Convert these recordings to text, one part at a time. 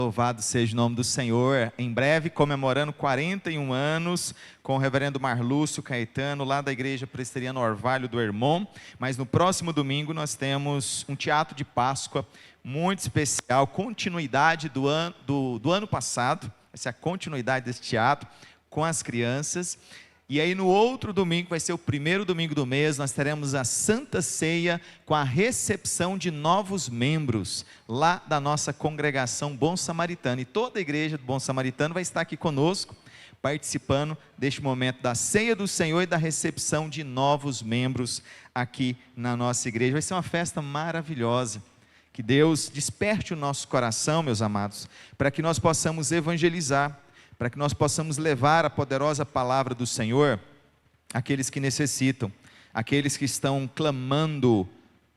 Louvado seja o nome do Senhor. Em breve, comemorando 41 anos com o reverendo Marlúcio Caetano, lá da Igreja Presbiteriana Orvalho do Hermon. Mas no próximo domingo nós temos um teatro de Páscoa muito especial, continuidade do ano passado. Vai ser a continuidade desse teatro com as crianças. E aí no outro domingo, vai ser o primeiro domingo do mês, nós teremos a Santa Ceia com a recepção de novos membros lá da nossa congregação Bom Samaritano. E toda a igreja do Bom Samaritano vai estar aqui conosco, participando deste momento da Ceia do Senhor e da recepção de novos membros aqui na nossa igreja. Vai ser uma festa maravilhosa. Que Deus desperte o nosso coração, meus amados, para que nós possamos evangelizar, para que nós possamos levar a poderosa palavra do Senhor àqueles que necessitam, àqueles que estão clamando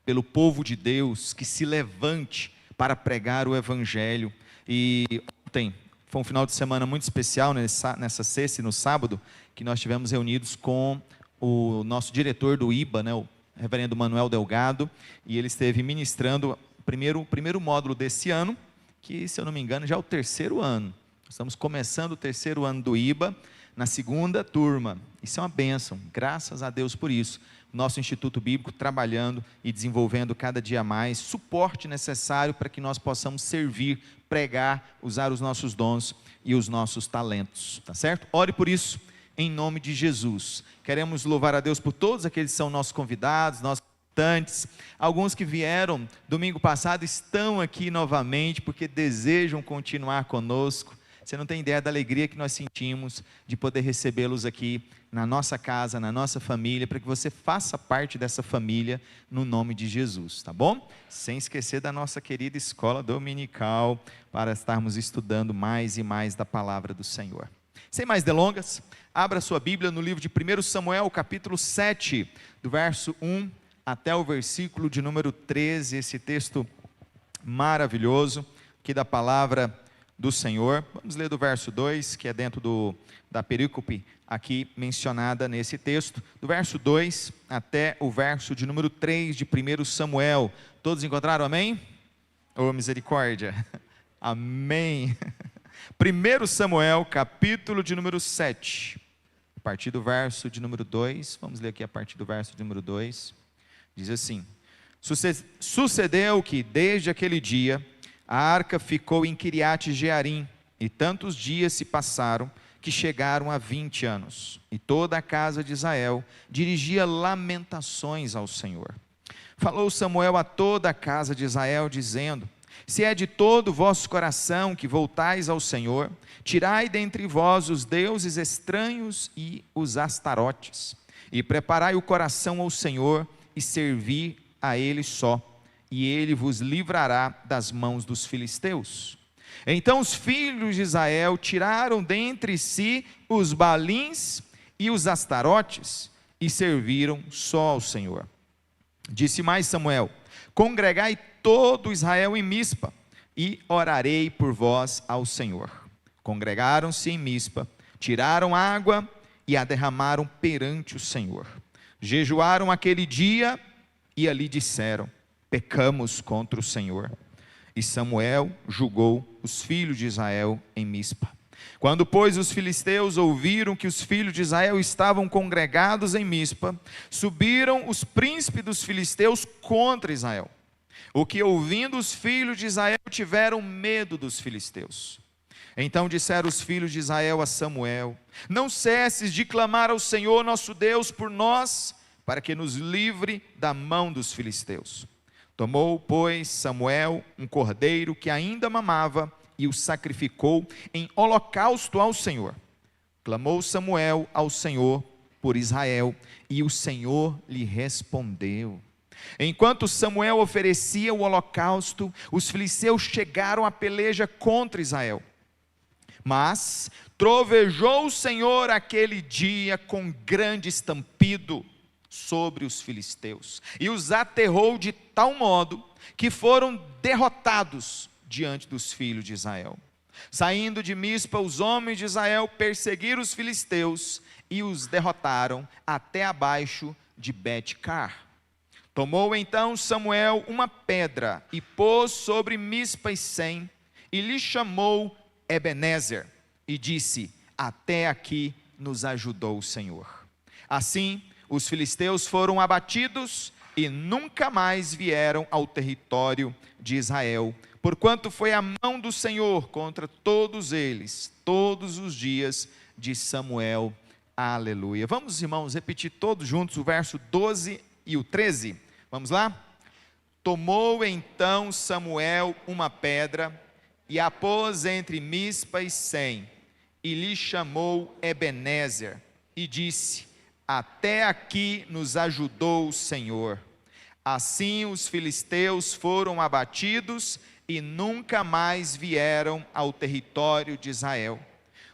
pelo povo de Deus, que se levante para pregar o Evangelho. E ontem foi um final de semana muito especial, nessa sexta e no sábado, que nós estivemos reunidos com o nosso diretor do IBA, o reverendo Manuel Delgado, e ele esteve ministrando o primeiro módulo desse ano, que, se eu não me engano, já é o terceiro ano. Estamos começando o terceiro ano do IBA, na segunda turma. Isso é uma bênção, graças a Deus por isso. Nosso Instituto Bíblico trabalhando e desenvolvendo cada dia mais suporte necessário para que nós possamos servir, pregar, usar os nossos dons e os nossos talentos, tá certo? Ore por isso, em nome de Jesus. Queremos louvar a Deus por todos aqueles que são nossos convidados, nossos visitantes. Alguns que vieram domingo passado estão aqui novamente porque desejam continuar conosco. Você não tem ideia da alegria que nós sentimos de poder recebê-los aqui na nossa casa, na nossa família, para que você faça parte dessa família no nome de Jesus, tá bom? Sem esquecer da nossa querida escola dominical, para estarmos estudando mais e mais da palavra do Senhor. Sem mais delongas, abra sua Bíblia no livro de 1 Samuel, capítulo 7, do verso 1 até o versículo de número 13, esse texto maravilhoso, aqui da palavra do Senhor. Vamos ler do verso 2, que é dentro da perícope aqui mencionada nesse texto, do verso 2 até o verso de número 3 de 1 Samuel. Todos encontraram, amém? Oh, misericórdia, amém. 1 Samuel, capítulo de número 7, a partir do verso de número 2, vamos ler aqui a partir do verso de número 2, diz assim: Sucedeu que desde aquele dia a arca ficou em Quiriate Jearim, e tantos dias se passaram que chegaram a 20 anos, e toda a casa de Israel dirigia lamentações ao Senhor. Falou Samuel a toda a casa de Israel, dizendo: Se é de todo o vosso coração que voltais ao Senhor, tirai dentre vós os deuses estranhos e os astarotes, e preparai o coração ao Senhor, e servi a Ele só, e Ele vos livrará das mãos dos filisteus. Então os filhos de Israel tiraram dentre si os Baalins e os Astarotes, e serviram só ao Senhor. Disse mais Samuel: Congregai todo Israel em Mispa, e orarei por vós ao Senhor. Congregaram-se em Mispa, tiraram água e a derramaram perante o Senhor. Jejuaram aquele dia e ali disseram: Pecamos contra o Senhor. E Samuel julgou os filhos de Israel em Mispa. Quando, pois, os filisteus ouviram que os filhos de Israel estavam congregados em Mispa, subiram os príncipes dos filisteus contra Israel. O que, ouvindo os filhos de Israel, tiveram medo dos filisteus. Então disseram os filhos de Israel a Samuel: Não cesses de clamar ao Senhor nosso Deus por nós, para que nos livre da mão dos filisteus. Tomou, pois, Samuel um cordeiro que ainda mamava e o sacrificou em holocausto ao Senhor. Clamou Samuel ao Senhor por Israel, e o Senhor lhe respondeu. Enquanto Samuel oferecia o holocausto, os filisteus chegaram à peleja contra Israel. Mas trovejou o Senhor aquele dia com grande estampido sobre os filisteus, e os aterrou de tal modo que foram derrotados diante dos filhos de Israel. Saindo de Mispa, os homens de Israel perseguiram os filisteus e os derrotaram até abaixo de Bet-car. Tomou então Samuel uma pedra e pôs sobre Mispa e Sem, e lhe chamou Ebenezer, e disse: até aqui nos ajudou o Senhor. Assim, os filisteus foram abatidos e nunca mais vieram ao território de Israel, porquanto foi a mão do Senhor contra todos eles, todos os dias de Samuel. Aleluia. Vamos, irmãos, repetir todos juntos o verso 12 e o 13. Vamos lá? Tomou então Samuel uma pedra e a pôs entre Mispa e Sem, e lhe chamou Ebenezer, e disse: até aqui nos ajudou o Senhor. Assim os filisteus foram abatidos e nunca mais vieram ao território de Israel,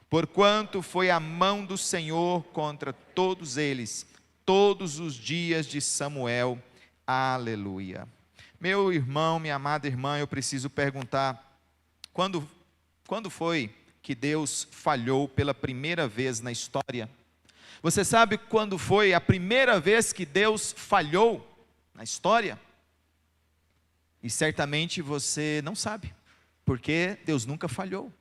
porquanto foi a mão do Senhor contra todos eles, todos os dias de Samuel. Aleluia. Meu irmão, minha amada irmã, eu preciso perguntar, quando foi que Deus falhou pela primeira vez na história? Você sabe quando foi a primeira vez que Deus falhou na história? E certamente você não sabe, porque Deus nunca falhou.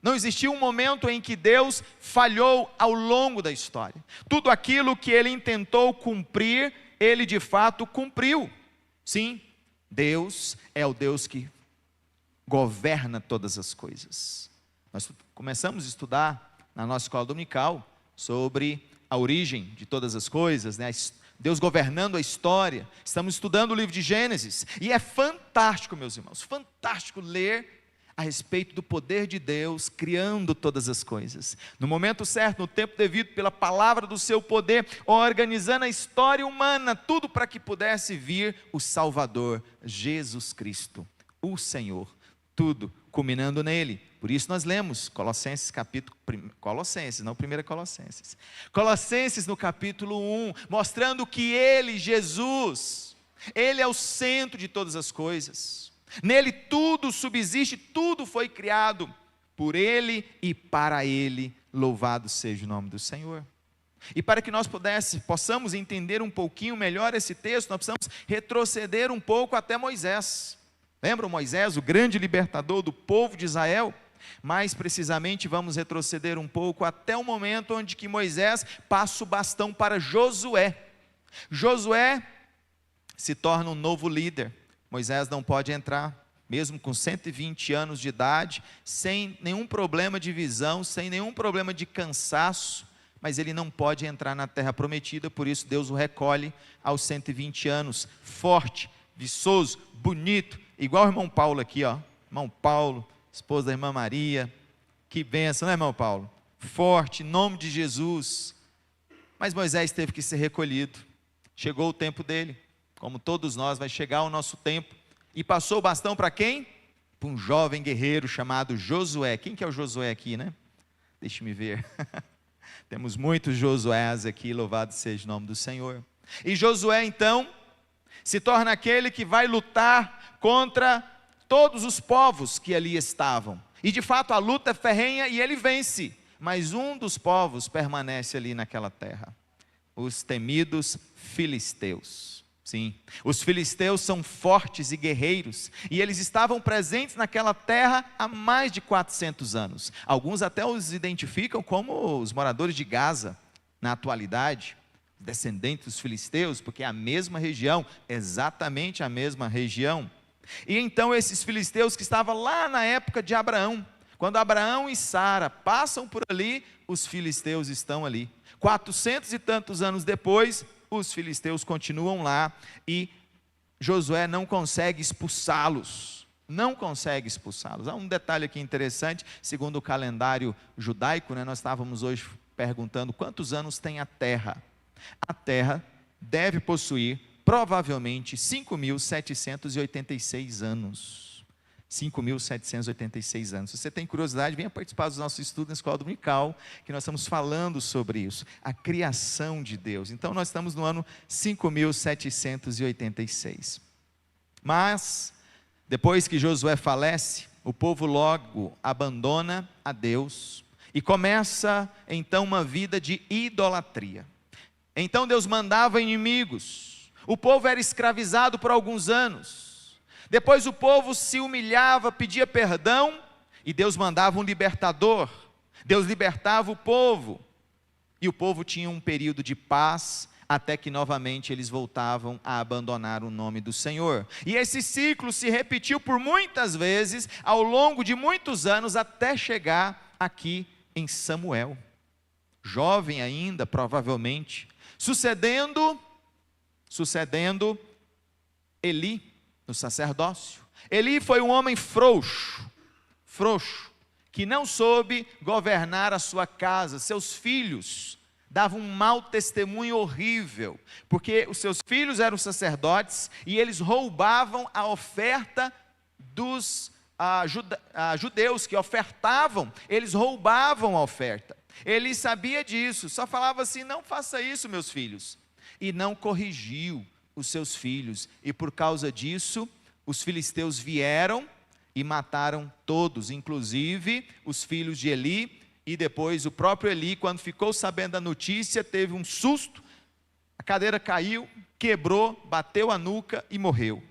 Não existiu um momento em que Deus falhou ao longo da história. Tudo aquilo que Ele intentou cumprir, Ele de fato cumpriu. Sim, Deus é o Deus que governa todas as coisas. Nós começamos a estudar na nossa escola dominical sobre a origem de todas as coisas, né? Deus governando a história. Estamos estudando o livro de Gênesis, e é fantástico, meus irmãos, fantástico ler a respeito do poder de Deus criando todas as coisas, no momento certo, no tempo devido, pela palavra do seu poder, organizando a história humana, tudo para que pudesse vir o Salvador, Jesus Cristo, o Senhor, tudo culminando nele. Por isso nós lemos Colossenses capítulo, Colossenses, não 1 Colossenses, Colossenses no capítulo 1, mostrando que Ele, Jesus, Ele é o centro de todas as coisas, nele tudo subsiste, tudo foi criado, por Ele e para Ele, louvado seja o nome do Senhor. E para que nós possamos entender um pouquinho melhor esse texto, nós precisamos retroceder um pouco até Moisés. Lembram Moisés, o grande libertador do povo de Israel? Mais precisamente vamos retroceder um pouco até o momento onde que Moisés passa o bastão para Josué. Josué se torna um novo líder. Moisés não pode entrar, mesmo com 120 anos de idade, sem nenhum problema de visão, sem nenhum problema de cansaço, mas ele não pode entrar na terra prometida, por isso Deus o recolhe aos 120 anos, forte, viçoso, bonito, igual o irmão Paulo aqui, ó. Irmão Paulo, esposa da irmã Maria, que bênção, né, irmão Paulo? Forte, em nome de Jesus. Mas Moisés teve que ser recolhido, chegou o tempo dele, como todos nós, vai chegar o nosso tempo, e passou o bastão para quem? Para um jovem guerreiro chamado Josué. Quem que é o Josué aqui, né? Deixa-me ver, temos muitos Josués aqui, louvado seja o nome do Senhor. E Josué então, se torna aquele que vai lutar contra todos os povos que ali estavam, e de fato a luta é ferrenha e ele vence, mas um dos povos permanece ali naquela terra, os temidos filisteus. Sim, os filisteus são fortes e guerreiros, e eles estavam presentes naquela terra há mais de 400 anos, alguns até os identificam como os moradores de Gaza, na atualidade, descendentes dos filisteus, porque é a mesma região, exatamente a mesma região. E então esses filisteus que estavam lá na época de Abraão, quando Abraão e Sara passam por ali, os filisteus estão ali, 400 e tantos anos depois, os filisteus continuam lá, e Josué não consegue expulsá-los, Há um detalhe aqui interessante, segundo o calendário judaico, né, nós estávamos hoje perguntando quantos anos tem a terra. A terra deve possuir provavelmente 5.786 anos. 5.786 anos. Se você tem curiosidade, venha participar dos nossos estudos na escola dominical, que nós estamos falando sobre isso, a criação de Deus. Então nós estamos no ano 5.786. Mas, depois que Josué falece, o povo logo abandona a Deus e começa então uma vida de idolatria. Então Deus mandava inimigos, o povo era escravizado por alguns anos, depois o povo se humilhava, pedia perdão, e Deus mandava um libertador, Deus libertava o povo, e o povo tinha um período de paz, até que novamente eles voltavam a abandonar o nome do Senhor. E esse ciclo se repetiu por muitas vezes, ao longo de muitos anos, até chegar aqui em Samuel, jovem ainda, provavelmente, sucedendo Eli no sacerdócio. Eli foi um homem frouxo, que não soube governar a sua casa. Seus filhos davam um mau testemunho horrível, porque os seus filhos eram sacerdotes, e eles roubavam a oferta dos judeus que ofertavam, eles roubavam a oferta. Ele sabia disso, só falava assim: não faça isso, meus filhos, e não corrigiu os seus filhos, e por causa disso, os filisteus vieram e mataram todos, inclusive os filhos de Eli, e depois o próprio Eli, quando ficou sabendo da notícia, teve um susto, a cadeira caiu, quebrou, bateu a nuca e morreu.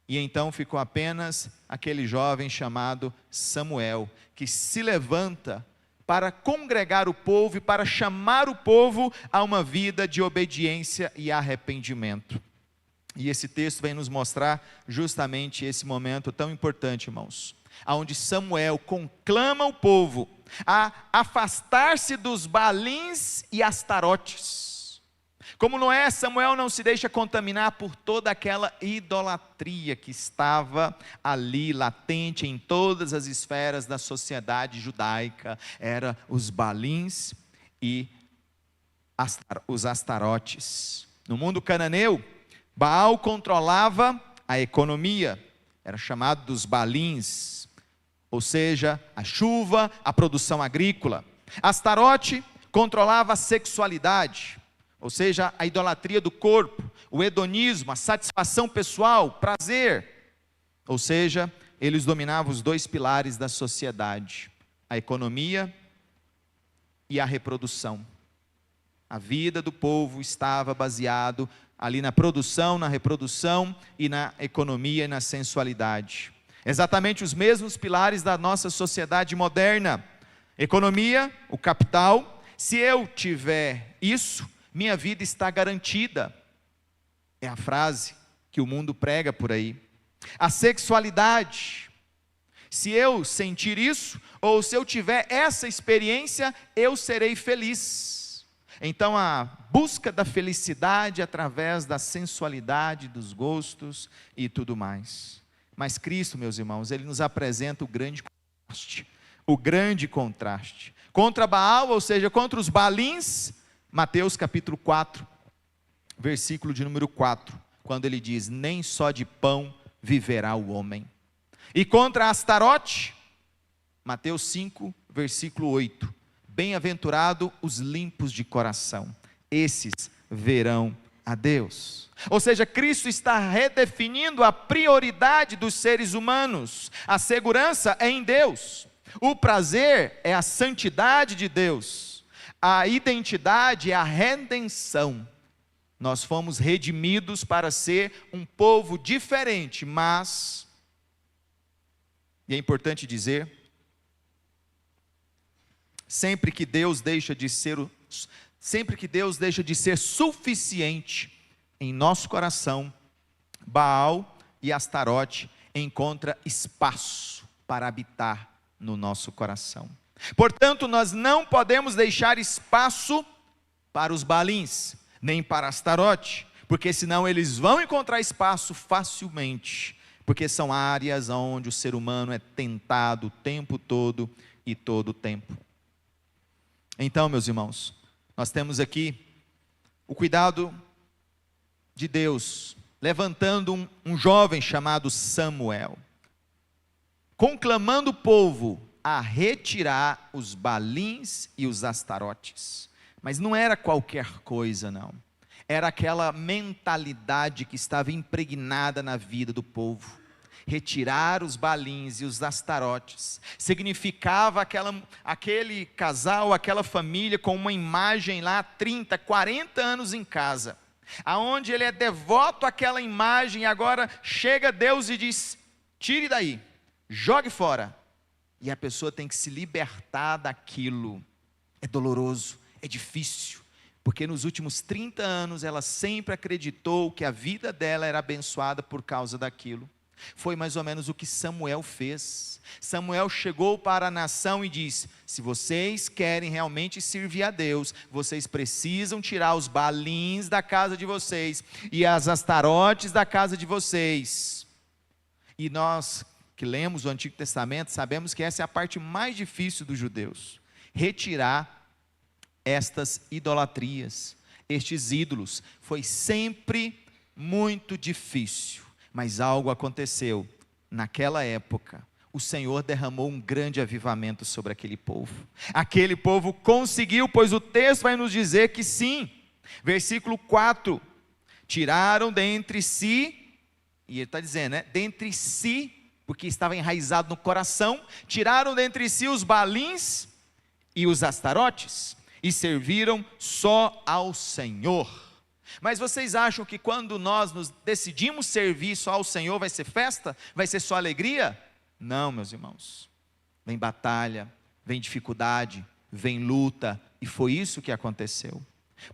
E então ficou apenas aquele jovem chamado Samuel, que se levanta para congregar o povo e para chamar o povo a uma vida de obediência e arrependimento. E esse texto vem nos mostrar justamente esse momento tão importante, irmãos, onde Samuel conclama o povo a afastar-se dos Baalins e Astarotes. Como Noé, Samuel não se deixa contaminar por toda aquela idolatria que estava ali latente em todas as esferas da sociedade judaica. Era os Baalins e os Astarotes. No mundo cananeu, Baal controlava a economia, era chamado dos Baalins, ou seja, a chuva, a produção agrícola. Astarote controlava a sexualidade, ou seja, a idolatria do corpo, o hedonismo, a satisfação pessoal, prazer. Ou seja, eles dominavam os dois pilares da sociedade, a economia e a reprodução. A vida do povo estava baseado ali na produção, na reprodução e na economia e na sensualidade. Exatamente os mesmos pilares da nossa sociedade moderna. Economia, o capital. Se eu tiver isso, minha vida está garantida. É a frase que o mundo prega por aí. A sexualidade. Se eu sentir isso, ou se eu tiver essa experiência, eu serei feliz. Então a busca da felicidade através da sensualidade, dos gostos e tudo mais. Mas Cristo, meus irmãos, Ele nos apresenta o grande contraste. Contra Baal, ou seja, contra os Baalins, Mateus capítulo 4, versículo de número 4, quando ele diz: nem só de pão viverá o homem. E contra Astarote, Mateus 5, versículo 8, bem-aventurado os limpos de coração, esses verão a Deus. Ou seja, Cristo está redefinindo a prioridade dos seres humanos. A segurança é em Deus, o prazer é a santidade de Deus, a identidade é a redenção. Nós fomos redimidos para ser um povo diferente, mas, e é importante dizer, sempre que Deus deixa de ser suficiente em nosso coração, Baal e Astarote encontram espaço para habitar no nosso coração. Portanto, nós não podemos deixar espaço para os Baalins, nem para Astarote, porque senão eles vão encontrar espaço facilmente, porque são áreas onde o ser humano é tentado o tempo todo e todo o tempo. Então, meus irmãos, nós temos aqui o cuidado de Deus, levantando um jovem chamado Samuel, conclamando o povo a retirar os Baalins e os Astarotes. Mas não era qualquer coisa, não. Era aquela mentalidade que estava impregnada na vida do povo. Retirar os Baalins e os Astarotes significava aquele casal, aquela família com uma imagem lá 30, 40 anos em casa, aonde ele é devoto àquela imagem, e agora chega Deus e diz: tire daí, jogue fora, e a pessoa tem que se libertar daquilo. É doloroso, é difícil, porque nos últimos 30 anos ela sempre acreditou que a vida dela era abençoada por causa daquilo. Foi mais ou menos o que Samuel fez. Samuel chegou para a nação e disse: se vocês querem realmente servir a Deus, vocês precisam tirar os balins da casa de vocês e as astarotes da casa de vocês. E nós que lemos o Antigo Testamento sabemos que essa é a parte mais difícil dos judeus: retirar estas idolatrias, estes ídolos. Foi sempre muito difícil. Mas algo aconteceu, naquela época, o Senhor derramou um grande avivamento sobre aquele povo. Aquele povo conseguiu, pois o texto vai nos dizer que sim. Versículo 4, tiraram dentre si, e ele está dizendo, dentre si, porque estava enraizado no coração, tiraram dentre si os balins e os astarotes, e serviram só ao Senhor. Mas vocês acham que quando nós nos decidimos servir só ao Senhor, vai ser festa? Vai ser só alegria? Não, meus irmãos. Vem batalha, vem dificuldade, vem luta, e foi isso que aconteceu.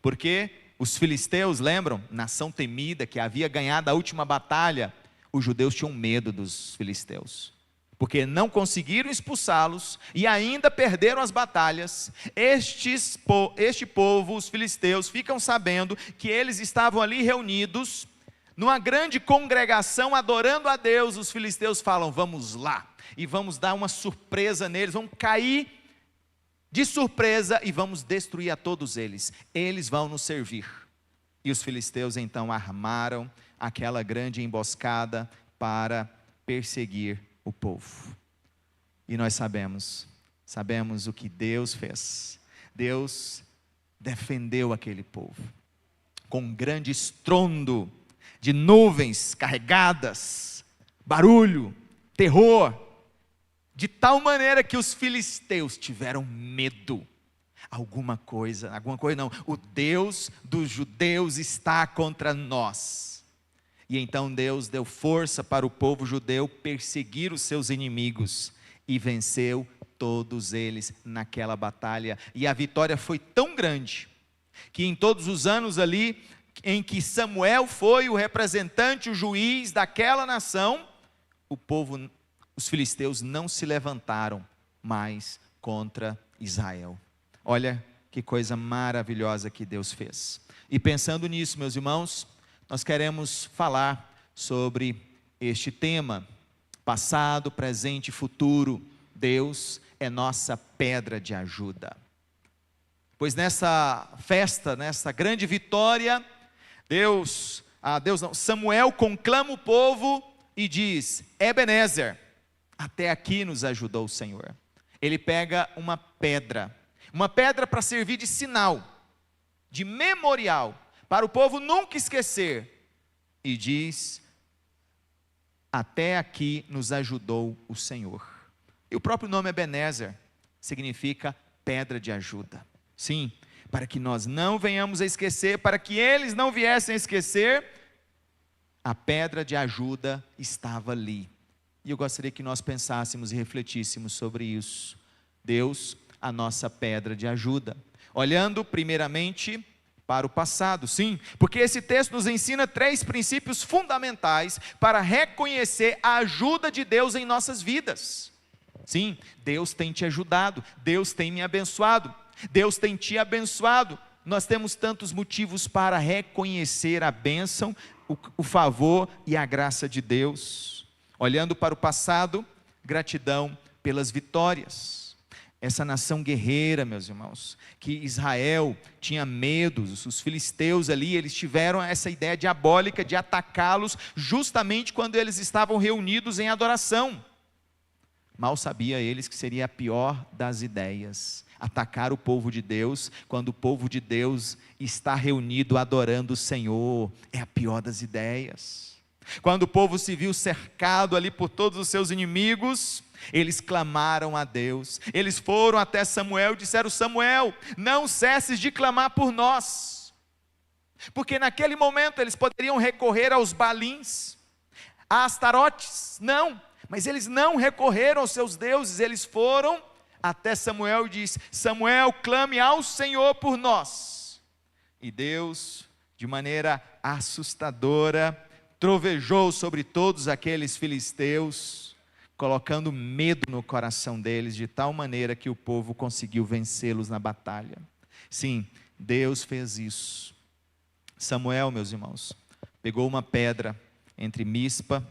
Porque os filisteus, lembram? Nação temida, que havia ganhado a última batalha. Os judeus tinham medo dos filisteus, porque não conseguiram expulsá-los e ainda perderam as batalhas. Este povo, os filisteus, ficam sabendo que eles estavam ali reunidos, numa grande congregação, adorando a Deus. Os filisteus falam: vamos lá, e vamos dar uma surpresa neles, vamos cair de surpresa, e vamos destruir a todos eles, eles vão nos servir. E os filisteus então armaram aquela grande emboscada para perseguir o povo. E nós sabemos o que Deus fez. Deus defendeu aquele povo, com um grande estrondo de nuvens carregadas, barulho, terror, de tal maneira que os filisteus tiveram medo. Alguma coisa não, o Deus dos judeus está contra nós. E então Deus deu força para o povo judeu perseguir os seus inimigos, e venceu todos eles naquela batalha. E a vitória foi tão grande, que em todos os anos ali, em que Samuel foi o representante, o juiz daquela nação, os filisteus não se levantaram mais contra Israel. Olha que coisa maravilhosa que Deus fez. E pensando nisso, meus irmãos, nós queremos falar sobre este tema: passado, presente e futuro. Deus é nossa pedra de ajuda. Pois nessa festa, nessa grande vitória, Samuel conclama o povo e diz: Ebenezer, até aqui nos ajudou o Senhor. Ele pega uma pedra para servir de sinal, de memorial, para o povo nunca esquecer, e diz: até aqui nos ajudou o Senhor. E o próprio nome Ebenezer significa pedra de ajuda. Sim, para que nós não venhamos a esquecer, para que eles não viessem a esquecer, a pedra de ajuda estava ali. E eu gostaria que nós pensássemos e refletíssemos sobre isso. Deus, a nossa pedra de ajuda. Olhando primeiramente para o passado, sim, porque esse texto nos ensina 3 princípios fundamentais para reconhecer a ajuda de Deus em nossas vidas. Sim, Deus tem te ajudado, Deus tem me abençoado, Deus tem te abençoado. Nós temos tantos motivos para reconhecer a bênção, o favor e a graça de Deus. Olhando para o passado, gratidão pelas vitórias. Essa nação guerreira, meus irmãos, que Israel tinha medo, os filisteus ali, eles tiveram essa ideia diabólica de atacá-los justamente quando eles estavam reunidos em adoração. Mal sabia eles que seria a pior das ideias, atacar o povo de Deus, quando o povo de Deus está reunido adorando o Senhor. É a pior das ideias. Quando o povo se viu cercado ali por todos os seus inimigos, eles clamaram a Deus. Eles foram até Samuel e disseram: Samuel, não cesses de clamar por nós. Porque naquele momento eles poderiam recorrer aos balins, a astarotes. Não, Mas eles não recorreram aos seus deuses, eles foram até Samuel e disse: Samuel, clame ao Senhor por nós. E Deus, de maneira assustadora, trovejou sobre todos aqueles filisteus, colocando medo no coração deles, de tal maneira que o povo conseguiu vencê-los na batalha. Sim, Deus fez isso. Samuel, meus irmãos, pegou uma pedra entre Mispa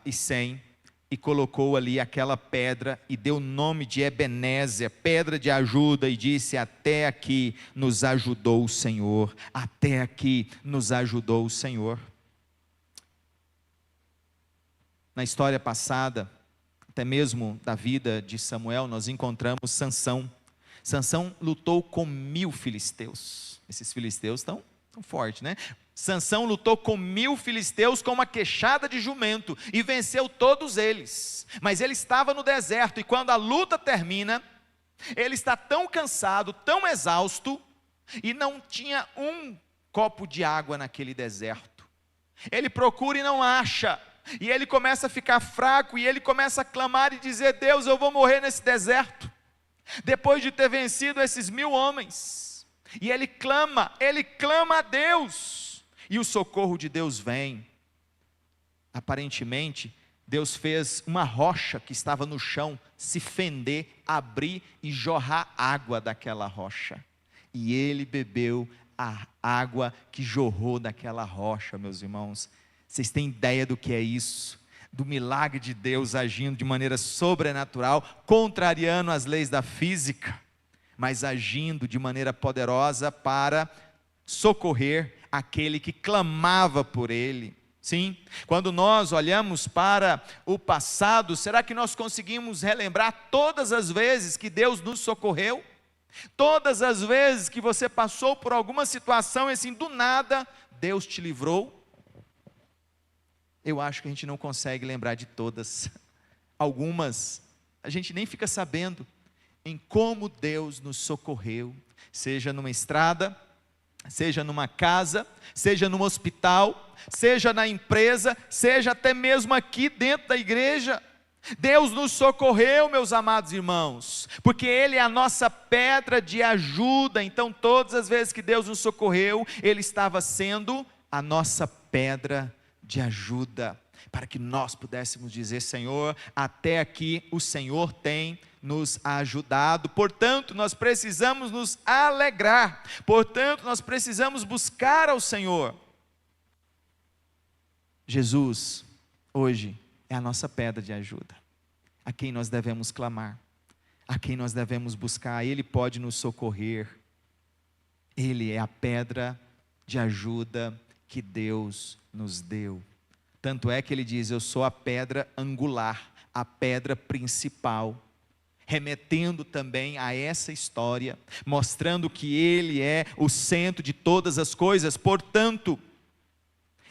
e Sem, e colocou ali aquela pedra, e deu o nome de Ebenezer, pedra de ajuda, e disse: até aqui nos ajudou o Senhor, até aqui nos ajudou o Senhor. Na história passada, até mesmo da vida de Samuel, nós encontramos Sansão. Sansão lutou com 1000 filisteus, esses filisteus estão fortes, né? Sansão lutou com 1000 filisteus com uma queixada de jumento, e venceu todos eles, mas ele estava no deserto, e quando a luta termina, ele está tão cansado, tão exausto, e não tinha um copo de água naquele deserto. Ele procura e não acha, e ele começa a ficar fraco, e ele começa a clamar e dizer: Deus, eu vou morrer nesse deserto, depois de ter vencido esses 1000 homens. E ele clama a Deus, e o socorro de Deus vem. Aparentemente, Deus fez uma rocha que estava no chão se fender, abrir e jorrar água daquela rocha, e ele bebeu a água que jorrou daquela rocha. Meus irmãos, vocês têm ideia do que é isso? Do milagre de Deus agindo de maneira sobrenatural, contrariando as leis da física, mas agindo de maneira poderosa para socorrer aquele que clamava por ele. Sim, quando nós olhamos para o passado, será que nós conseguimos relembrar todas as vezes que Deus nos socorreu? Todas as vezes que você passou por alguma situação e assim, do nada, Deus te livrou? Eu acho que a gente não consegue lembrar de todas. Algumas, a gente nem fica sabendo em como Deus nos socorreu, seja numa estrada, seja numa casa, seja num hospital, seja na empresa, seja até mesmo aqui dentro da igreja. Deus nos socorreu, meus amados irmãos, porque Ele é a nossa pedra de ajuda. Então todas as vezes que Deus nos socorreu, Ele estava sendo a nossa pedra de ajuda, para que nós pudéssemos dizer: Senhor, até aqui o Senhor tem nos ajudado. Portanto, nós precisamos nos alegrar, portanto, nós precisamos buscar ao Senhor. Jesus, hoje, é a nossa pedra de ajuda, a quem nós devemos clamar, a quem nós devemos buscar. Ele pode nos socorrer, Ele é a pedra de ajuda que Deus nos deu. Tanto é que Ele diz: eu sou a pedra angular, a pedra principal, remetendo também a essa história, mostrando que Ele é o centro de todas as coisas. Portanto,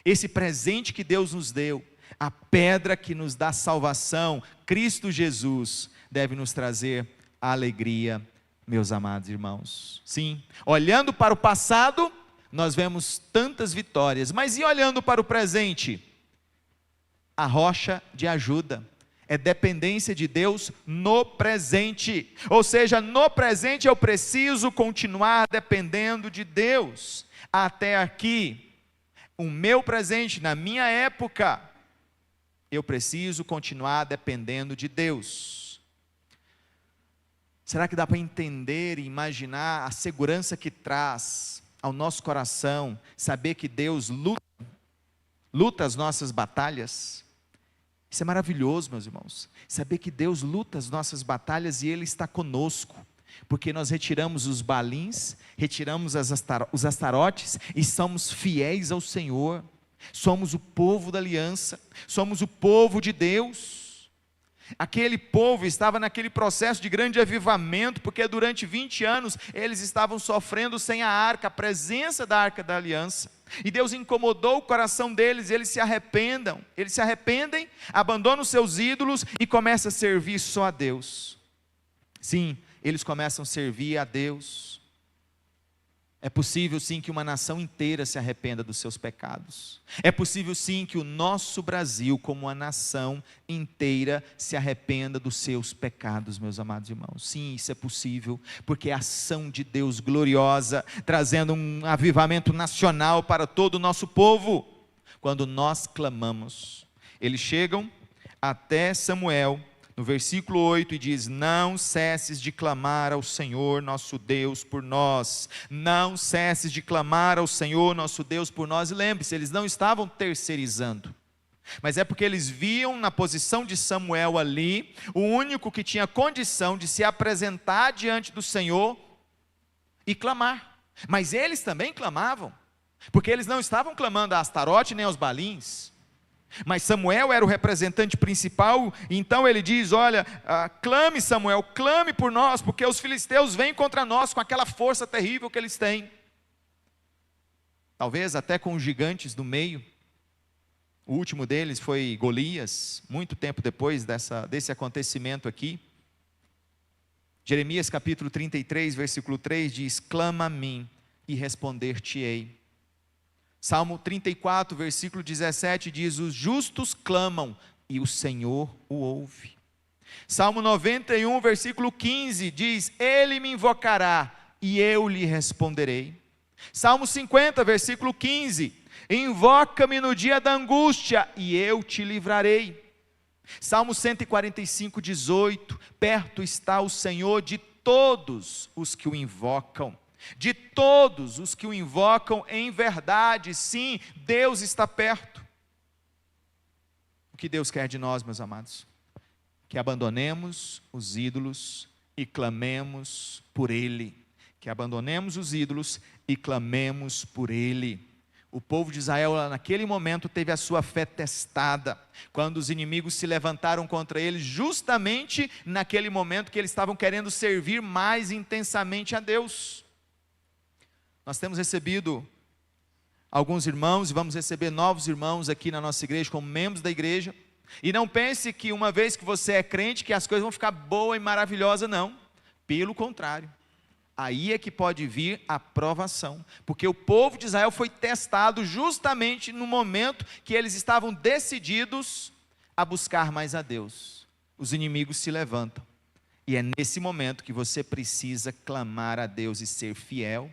esse presente que Deus nos deu, a pedra que nos dá salvação, Cristo Jesus, deve nos trazer alegria, meus amados irmãos. Sim, olhando para o passado, nós vemos tantas vitórias, mas e olhando para o presente? A rocha de ajuda é dependência de Deus no presente, ou seja, no presente eu preciso continuar dependendo de Deus. Até aqui, o meu presente, na minha época, eu preciso continuar dependendo de Deus. Será que dá para entender e imaginar a segurança que traz ao nosso coração, saber que Deus luta as nossas batalhas? Isso é maravilhoso, meus irmãos, saber que Deus luta as nossas batalhas e Ele está conosco, porque nós retiramos os balins, retiramos os astarotes e somos fiéis ao Senhor. Somos o povo da aliança, somos o povo de Deus. Aquele povo estava naquele processo de grande avivamento, porque durante 20 anos eles estavam sofrendo sem a arca, a presença da arca da aliança, e Deus incomodou o coração deles, eles se arrependem, abandonam os seus ídolos e começam a servir só a Deus. Sim, eles começam a servir a Deus. É possível sim que uma nação inteira se arrependa dos seus pecados. É possível sim que o nosso Brasil, como uma nação inteira, se arrependa dos seus pecados, meus amados irmãos. Sim, isso é possível, porque é a ação de Deus gloriosa, trazendo um avivamento nacional para todo o nosso povo. Quando nós clamamos, eles chegam até Samuel, no versículo 8, e diz: não cesses de clamar ao Senhor nosso Deus por nós, não cesses de clamar ao Senhor nosso Deus por nós. E lembre-se, eles não estavam terceirizando, mas é porque eles viam na posição de Samuel ali, o único que tinha condição de se apresentar diante do Senhor e clamar. Mas eles também clamavam, porque eles não estavam clamando a Astarote nem aos Balins, mas Samuel era o representante principal. Então ele diz: olha, clame Samuel, clame por nós, porque os filisteus vêm contra nós com aquela força terrível que eles têm, talvez até com os gigantes do meio. O último deles foi Golias, muito tempo depois desse acontecimento aqui. Jeremias capítulo 33, versículo 3 diz: clama a mim e responder-te-ei. Salmo 34, versículo 17 diz: os justos clamam e o Senhor o ouve. Salmo 91, versículo 15 diz: ele me invocará e eu lhe responderei. Salmo 50, versículo 15: invoca-me no dia da angústia e eu te livrarei. Salmo 145, 18: perto está o Senhor de todos os que o invocam. De todos os que o invocam em verdade. Sim, Deus está perto. O que Deus quer de nós, meus amados? Que abandonemos os ídolos e clamemos por Ele. Que abandonemos os ídolos e clamemos por Ele. O povo de Israel naquele momento teve a sua fé testada, quando os inimigos se levantaram contra eles, justamente naquele momento que eles estavam querendo servir mais intensamente a Deus. Nós temos recebido alguns irmãos e vamos receber novos irmãos aqui na nossa igreja, como membros da igreja. E não pense que uma vez que você é crente, que as coisas vão ficar boas e maravilhosas, não. Pelo contrário, aí é que pode vir a provação, porque o povo de Israel foi testado justamente no momento que eles estavam decididos a buscar mais a Deus. Os inimigos se levantam, e é nesse momento que você precisa clamar a Deus e ser fiel.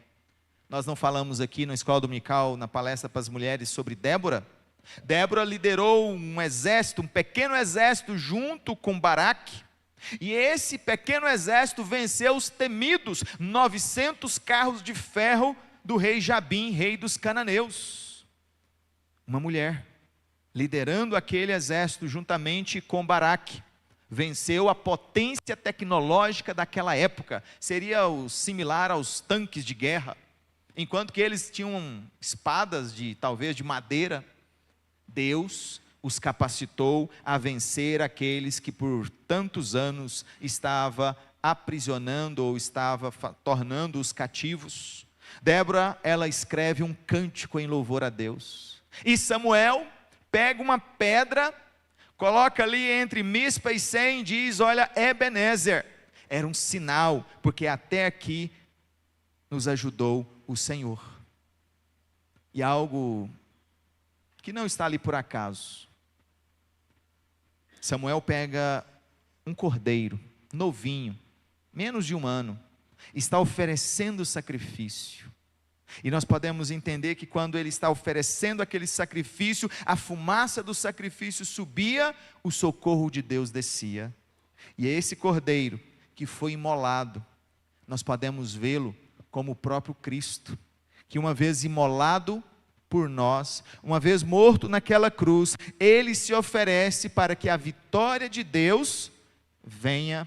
Nós não falamos aqui na escola dominical, na palestra para as mulheres, sobre Débora. Débora liderou um exército, um pequeno exército junto com Baraque, e esse pequeno exército venceu os temidos 900 carros de ferro do rei Jabim, rei dos cananeus. Uma mulher liderando aquele exército juntamente com Baraque, venceu a potência tecnológica daquela época. Seria o similar aos tanques de guerra. Enquanto que eles tinham espadas talvez de madeira, Deus os capacitou a vencer aqueles que por tantos anos estava aprisionando ou estava tornando-os cativos. Débora, ela escreve um cântico em louvor a Deus. E Samuel pega uma pedra, coloca ali entre Mispa e Sem, e diz: olha, Ebenezer. Era um sinal, porque até aqui nos ajudou o Senhor. E algo que não está ali por acaso. Samuel pega um cordeiro, novinho, menos de um ano, está oferecendo sacrifício. E nós podemos entender que quando ele está oferecendo aquele sacrifício, a fumaça do sacrifício subia, o socorro de Deus descia. E é esse cordeiro que foi imolado, nós podemos vê-lo como o próprio Cristo, que uma vez imolado por nós, uma vez morto naquela cruz, ele se oferece para que a vitória de Deus venha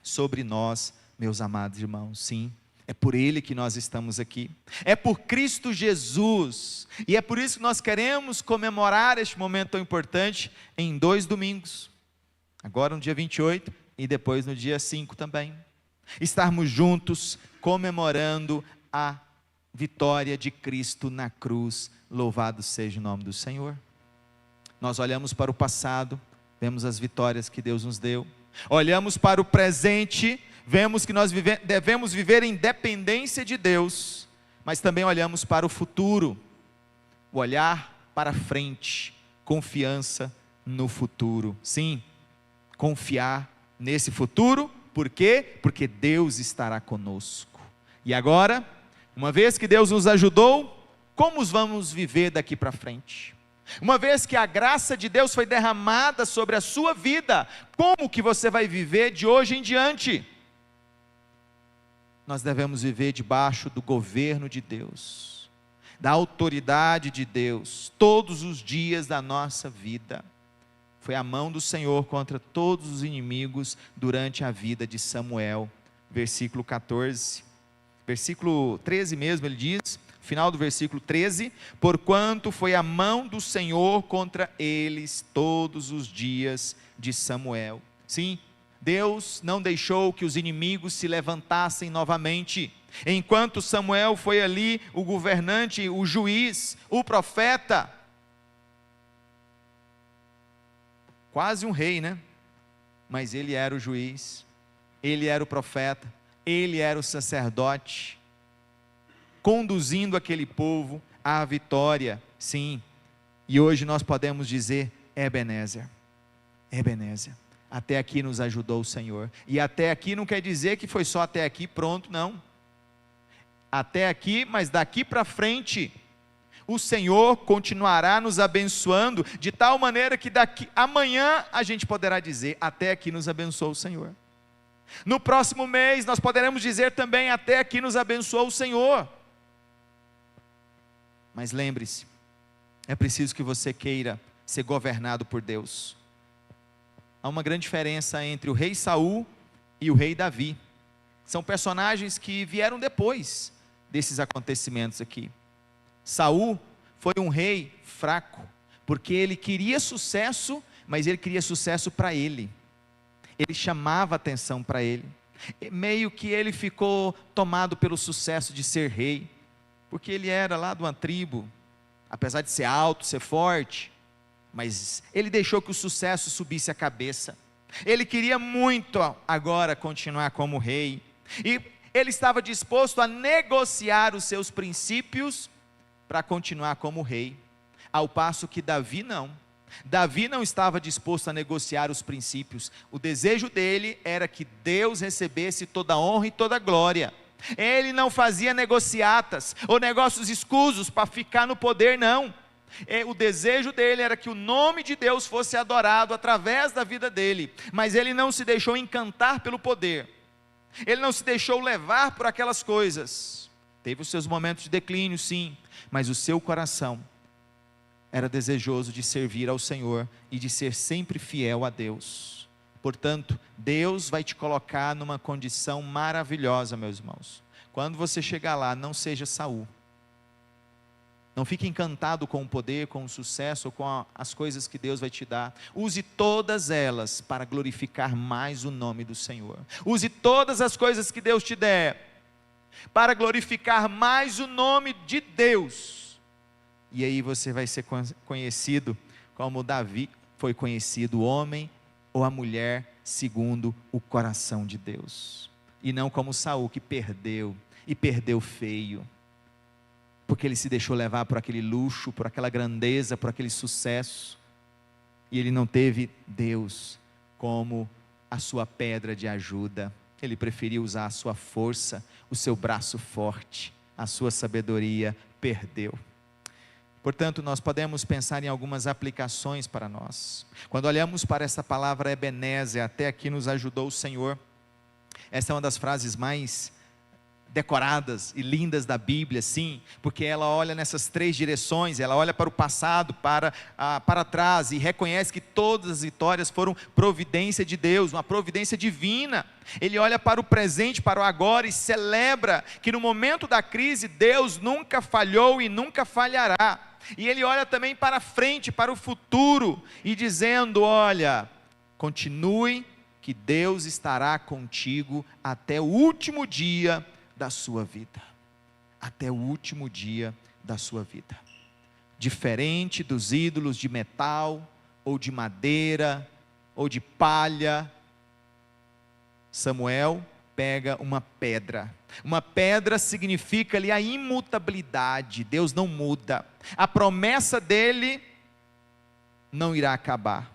sobre nós, meus amados irmãos. Sim, é por ele que nós estamos aqui, é por Cristo Jesus, e é por isso que nós queremos comemorar este momento tão importante em 2 domingos, agora no dia 28 e depois no dia 5 também, estarmos juntos comemorando a vitória de Cristo na cruz. Louvado seja o nome do Senhor. Nós olhamos para o passado, vemos as vitórias que Deus nos deu. Olhamos para o presente, vemos que nós devemos viver em dependência de Deus, mas também olhamos para o futuro, o olhar para frente, confiança no futuro. Sim, confiar nesse futuro, por quê? Porque Deus estará conosco. E agora, uma vez que Deus nos ajudou, como vamos viver daqui para frente? Uma vez que a graça de Deus foi derramada sobre a sua vida, como que você vai viver de hoje em diante? Nós devemos viver debaixo do governo de Deus, da autoridade de Deus, todos os dias da nossa vida. Foi a mão do Senhor contra todos os inimigos durante a vida de Samuel. Versículo 14, versículo 13 mesmo, ele diz, final do versículo 13, porquanto foi a mão do Senhor contra eles todos os dias de Samuel. Sim, Deus não deixou que os inimigos se levantassem novamente. Enquanto Samuel foi ali o governante, o juiz, o profeta, quase um rei, né? Mas ele era o juiz, ele era o profeta, ele era o sacerdote, conduzindo aquele povo à vitória. Sim, e hoje nós podemos dizer, Ebenezer, Ebenezer. Até aqui nos ajudou o Senhor. E até aqui não quer dizer que foi só até aqui, pronto, não. Até aqui, mas daqui para frente, o Senhor continuará nos abençoando, de tal maneira que daqui amanhã a gente poderá dizer, até aqui nos abençoou o Senhor. No próximo mês nós poderemos dizer também, até aqui nos abençoou o Senhor. Mas lembre-se, é preciso que você queira ser governado por Deus. Há uma grande diferença entre o rei Saul e o rei Davi. São personagens que vieram depois desses acontecimentos aqui. Saul foi um rei fraco, porque ele queria sucesso, mas ele queria sucesso para ele. Ele chamava atenção para ele. Meio que ele ficou tomado pelo sucesso de ser rei, porque ele era lá de uma tribo, apesar de ser alto, ser forte, mas ele deixou que o sucesso subisse a cabeça. Ele queria muito agora continuar como rei, e ele estava disposto a negociar os seus princípios para continuar como rei, ao passo que Davi não. Davi não estava disposto a negociar os princípios. O desejo dele era que Deus recebesse toda a honra e toda a glória. Ele não fazia negociatas ou negócios escusos para ficar no poder, não. O desejo dele era que o nome de Deus fosse adorado através da vida dele, mas ele não se deixou encantar pelo poder, ele não se deixou levar por aquelas coisas. Teve os seus momentos de declínio, sim, mas o seu coração era desejoso de servir ao Senhor e de ser sempre fiel a Deus. Portanto, Deus vai te colocar numa condição maravilhosa, meus irmãos. Quando você chegar lá, não seja Saul. Não fique encantado com o poder, com o sucesso, ou com as coisas que Deus vai te dar. Use todas elas para glorificar mais o nome do Senhor. Use todas as coisas que Deus te der para glorificar mais o nome de Deus. E aí você vai ser conhecido como Davi foi conhecido, o homem ou a mulher segundo o coração de Deus. E não como Saul, que perdeu, e perdeu feio, porque ele se deixou levar por aquele luxo, por aquela grandeza, por aquele sucesso, e ele não teve Deus como a sua pedra de ajuda. Ele preferiu usar a sua força, o seu braço forte, a sua sabedoria, perdeu. Portanto, nós podemos pensar em algumas aplicações para nós. Quando olhamos para essa palavra Ebenezer, até aqui nos ajudou o Senhor. Essa é uma das frases mais decoradas e lindas da Bíblia, sim, porque ela olha nessas três direções. Ela olha para o passado, para trás, e reconhece que todas as vitórias foram providência de Deus, uma providência divina. Ele olha para o presente, para o agora, e celebra que no momento da crise Deus nunca falhou e nunca falhará. E ele olha também para frente, para o futuro, e dizendo, olha, continue, que Deus estará contigo até o último dia da sua vida, até o último dia da sua vida. Diferente dos ídolos de metal, ou de madeira, ou de palha, Samuel pega uma pedra. Uma pedra significa ali a imutabilidade. Deus não muda. A promessa dele não irá acabar.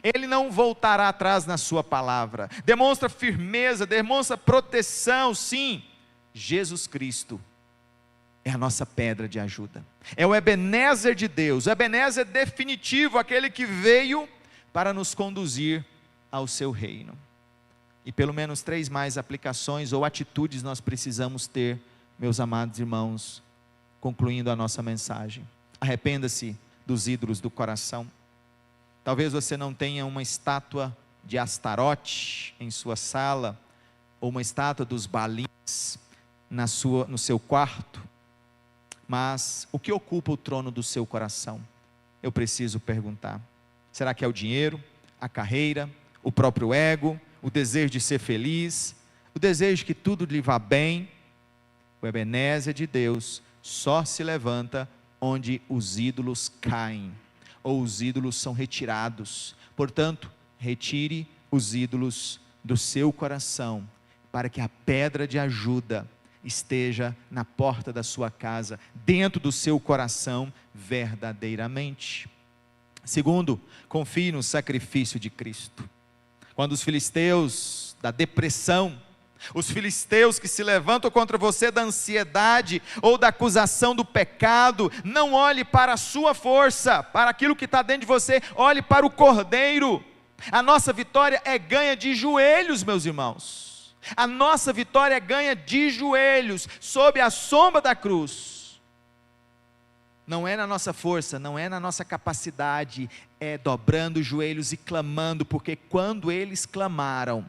Ele não voltará atrás na sua palavra. Demonstra firmeza, demonstra proteção, sim. Jesus Cristo é a nossa pedra de ajuda. É o Ebenezer de Deus. O Ebenezer definitivo, aquele que veio para nos conduzir ao seu reino. E pelo menos 3 mais aplicações ou atitudes nós precisamos ter, meus amados irmãos, concluindo a nossa mensagem. Arrependa-se dos ídolos do coração. Talvez você não tenha uma estátua de Astarote em sua sala, ou uma estátua dos Balins no seu quarto, mas o que ocupa o trono do seu coração? Eu preciso perguntar. Será que é o dinheiro, a carreira, o próprio ego, o desejo de ser feliz, o desejo que tudo lhe vá bem? O Ebenezer de Deus só se levanta onde os ídolos caem, ou os ídolos são retirados. Portanto, retire os ídolos do seu coração, para que a pedra de ajuda esteja na porta da sua casa, dentro do seu coração verdadeiramente. Segundo, confie no sacrifício de Cristo. Quando os filisteus da depressão, os filisteus que se levantam contra você da ansiedade ou da acusação do pecado, não olhe para a sua força, para aquilo que está dentro de você, olhe para o Cordeiro. A nossa vitória é ganha de joelhos, meus irmãos. A nossa vitória é ganha de joelhos, sob a sombra da cruz. Não é na nossa força, não é na nossa capacidade, é dobrando os joelhos e clamando, porque quando eles clamaram,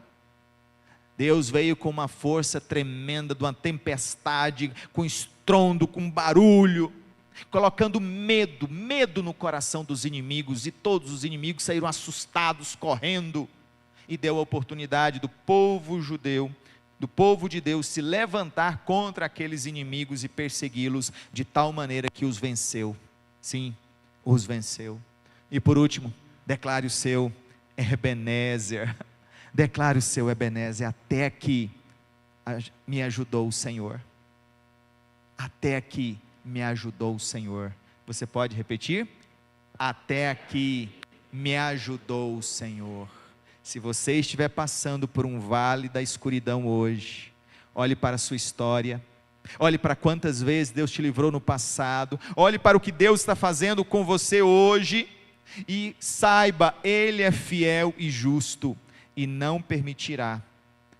Deus veio com uma força tremenda, de uma tempestade, com estrondo, com barulho, colocando medo no coração dos inimigos, e todos os inimigos saíram assustados, correndo, e deu a oportunidade do povo judeu, do povo de Deus se levantar contra aqueles inimigos e persegui-los de tal maneira que os venceu. Sim, os venceu. E por último, declare o seu Ebenezer. Declare o seu Ebenezer. Até aqui me ajudou o Senhor. Até aqui me ajudou o Senhor. Você pode repetir? Até aqui me ajudou o Senhor. Se você estiver passando por um vale da escuridão hoje, olhe para a sua história, olhe para quantas vezes Deus te livrou no passado, olhe para o que Deus está fazendo com você hoje, e saiba, Ele é fiel e justo, e não permitirá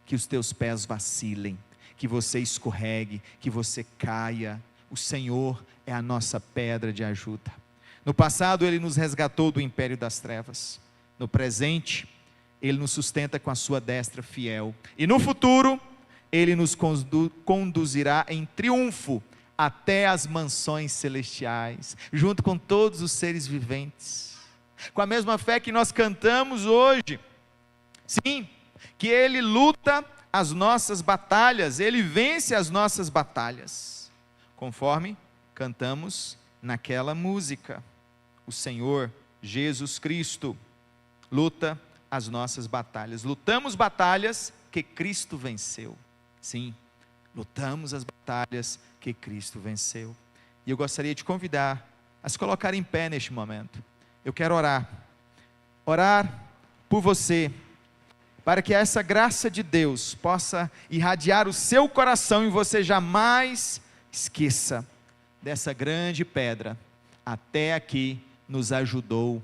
que os teus pés vacilem, que você escorregue, que você caia. O Senhor é a nossa pedra de ajuda. No passado Ele nos resgatou do império das trevas, no presente Ele nos sustenta com a sua destra fiel, e no futuro Ele nos conduzirá em triunfo até as mansões celestiais, junto com todos os seres viventes, com a mesma fé que nós cantamos hoje. Sim, que Ele luta as nossas batalhas, Ele vence as nossas batalhas, conforme cantamos naquela música. O Senhor Jesus Cristo luta as nossas batalhas. Lutamos batalhas que Cristo venceu. Sim, lutamos as batalhas que Cristo venceu. E eu gostaria de convidar a se colocar em pé neste momento. Eu quero orar por você, para que essa graça de Deus possa irradiar o seu coração e você jamais esqueça dessa grande pedra. Até aqui nos ajudou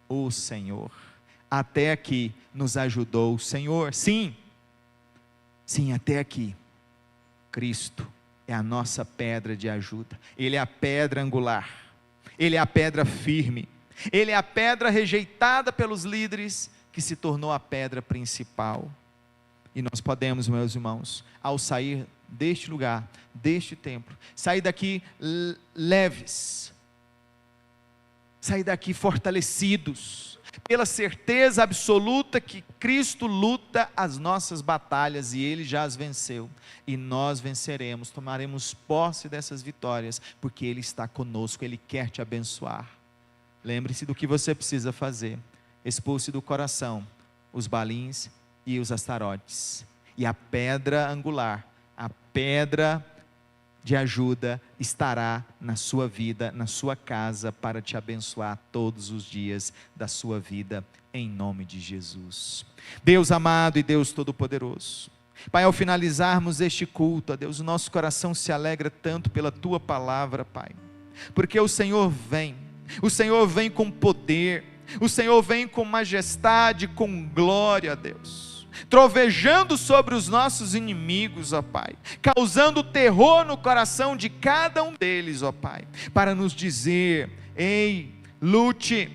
o Senhor. Até aqui nos ajudou o Senhor. Sim, até aqui Cristo é a nossa pedra de ajuda. Ele é a pedra angular, Ele é a pedra firme, Ele é a pedra rejeitada pelos líderes, que se tornou a pedra principal. E nós podemos, meus irmãos, ao sair deste lugar, deste templo, sair daqui leves, sair daqui fortalecidos, pela certeza absoluta que Cristo luta as nossas batalhas, e Ele já as venceu, e nós venceremos, tomaremos posse dessas vitórias, porque Ele está conosco, Ele quer te abençoar. Lembre-se do que você precisa fazer: expulse do coração os balins e os astarotes, e a pedra angular, a pedra de ajuda estará na sua vida, na sua casa, para te abençoar todos os dias da sua vida, em nome de Jesus. Deus amado e Deus todo-poderoso, Pai, ao finalizarmos este culto, ó Deus, o nosso coração se alegra tanto pela Tua palavra, Pai, porque o Senhor vem com poder, o Senhor vem com majestade, com glória, Deus, trovejando sobre os nossos inimigos, ó Pai, causando terror no coração de cada um deles, ó Pai, para nos dizer: ei, lute,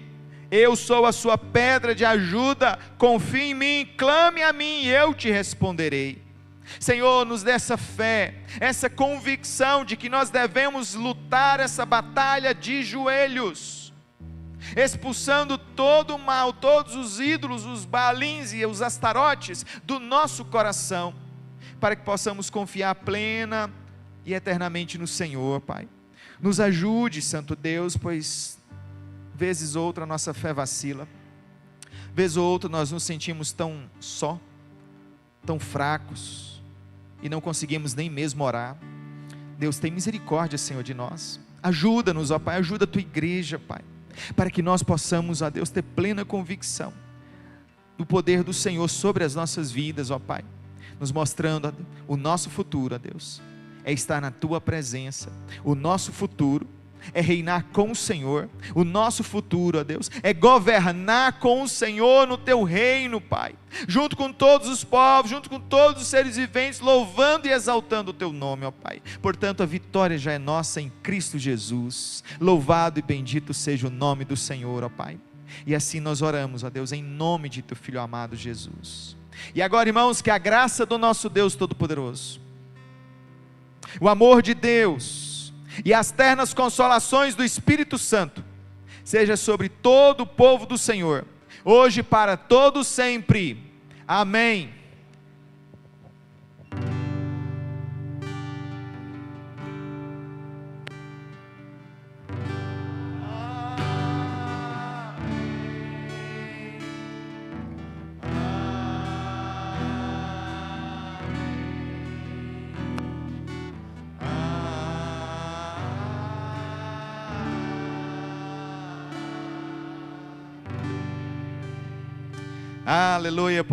eu sou a sua pedra de ajuda, confie em mim, clame a mim e eu te responderei. Senhor, nos dê essa fé, essa convicção de que nós devemos lutar essa batalha de joelhos, expulsando todo o mal, todos os ídolos, os baalins e os astarotes do nosso coração, para que possamos confiar plena e eternamente no Senhor, Pai. Nos ajude, Santo Deus, pois vezes outra a nossa fé vacila, vez ou outra nós nos sentimos tão só, tão fracos, e não conseguimos nem mesmo orar. Deus, tem misericórdia, Senhor, de nós. Ajuda-nos, ó Pai, ajuda a Tua igreja, Pai, para que nós possamos, ó Deus, ter plena convicção do poder do Senhor sobre as nossas vidas, ó Pai, nos mostrando, ó Deus, o nosso futuro, ó Deus, é estar na Tua presença. O nosso futuro é reinar com o Senhor. O nosso futuro, ó Deus, é governar com o Senhor no Teu reino, Pai, junto com todos os povos, junto com todos os seres viventes, louvando e exaltando o Teu nome, ó Pai. Portanto, a vitória já é nossa em Cristo Jesus. Louvado e bendito seja o nome do Senhor, ó Pai. E assim nós oramos, ó Deus, em nome de Teu Filho amado Jesus. E agora, irmãos, que a graça do nosso Deus Todo-Poderoso, o amor de Deus e as ternas consolações do Espírito Santo seja sobre todo o povo do Senhor, hoje para todo sempre. Amém. Aleluia.